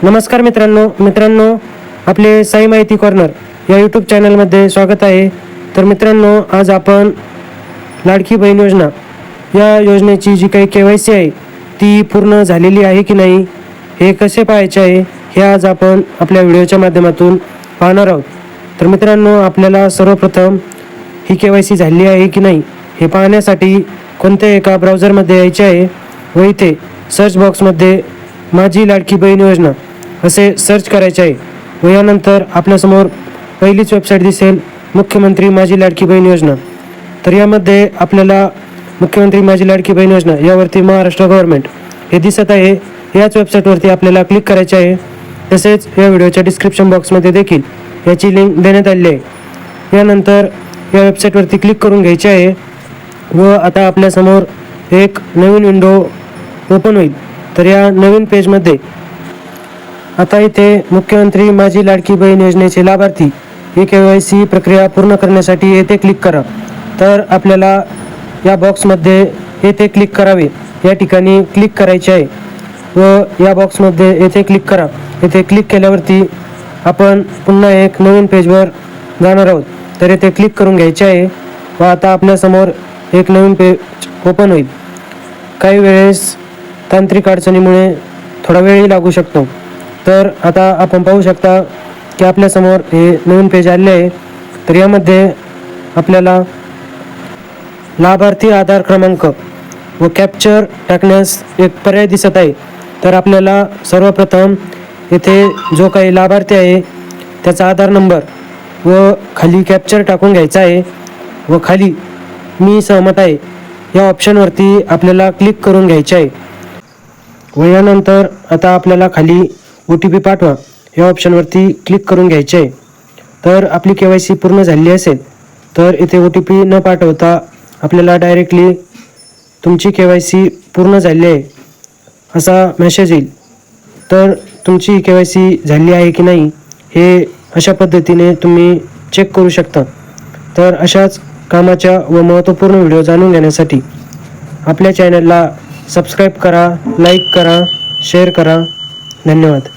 नमस्कार मित्रांनो आपले साई माहिती कॉर्नर या यूट्यूब चॅनलमध्ये स्वागत आहे। तर मित्रांनो, आज आपण लाडकी बहीण योजना या योजनेची जी काही KYC आहे ती पूर्ण झालेली आहे की नाही हे कसे पाहायचे आहे हे आज आपण आपल्या व्हिडिओच्या माध्यमातून पाहणार आहोत। तर मित्रांनो, आपल्याला सर्वप्रथम ही KYC झाली आहे की नाही हे पाहण्यासाठी कोणत्या एका ब्राउझरमध्ये यायचे आहे व इथे सर्च बॉक्समध्ये माझी लाडकी बहीण योजना असे सर्च करायचे आहे व यानंतर आपल्यासमोर पहिलीच वेबसाईट दिसेल, मुख्यमंत्री माझी लाडकी बहीण योजना। तर यामध्ये आपल्याला मुख्यमंत्री माझी लाडकी बहीण योजना यावरती महाराष्ट्र गव्हर्नमेंट हे दिसत आहे। याच वेबसाईटवरती आपल्याला क्लिक करायचे आहे। तसेच या व्हिडिओच्या डिस्क्रिप्शन बॉक्समध्ये देखील याची लिंक देण्यात आलेली आहे। यानंतर या वेबसाईटवरती क्लिक करून घ्यायचे आहे व आता आपल्यासमोर एक नवीन विंडो ओपन होईल। तर या नवीन पेजमध्ये आता इथे मुख्यमंत्री माझी लाडकी बहीण योजनेचे लाभार्थी ही KYC प्रक्रिया पूर्ण करण्यासाठी येथे क्लिक करा। तर आपल्याला या बॉक्समध्ये येथे क्लिक करावे, या ठिकाणी क्लिक करायचे आहे व या बॉक्समध्ये येथे क्लिक करा। येथे क्लिक केल्यावरती आपण पुन्हा एक नवीन पेजवर जाणार आहोत। तर येथे क्लिक करून घ्यायचे आहे व आता आपल्यासमोर एक नवीन पेज ओपन होईल। काही वेळेस तांत्रिक अडचणीमुळे थोडा वेळही लागू शकतो। तर आता आपण पाहू शकता की आपल्यासमोर हे नवीन पेज आले आहे। तर यामध्ये आपल्याला लाभार्थी आधार क्रमांक व कॅप्चर टाकण्यास एक पर्याय दिसत आहे। तर आपल्याला सर्वप्रथम येथे जो काही लाभार्थी आहे त्याचा आधार नंबर व खाली कॅप्चर टाकून घ्यायचा आहे व खाली मी सहमत आहे या ऑप्शनवरती आपल्याला क्लिक करून घ्यायचे आहे व यानंतर आता आपल्याला खाली OTP पाठवा या ऑप्शनवरती क्लिक करून घ्यायचे आहे। तर आपली KYC पूर्ण झाली असेल तर इथे OTP न पाठवता आपल्याला डायरेक्टली तुमची KYC पूर्ण झाली आहे असा मेसेज येईल। तर तुमची KYC झाली आहे की नाही हे अशा पद्धतीने तुम्ही चेक करू शकता। तर अशाच कामाच्या व महत्त्वपूर्ण व्हिडिओ जाणून घेण्यासाठी आपल्या चॅनलला सबस्क्राईब करा, लाईक करा, शेअर करा। धन्यवाद।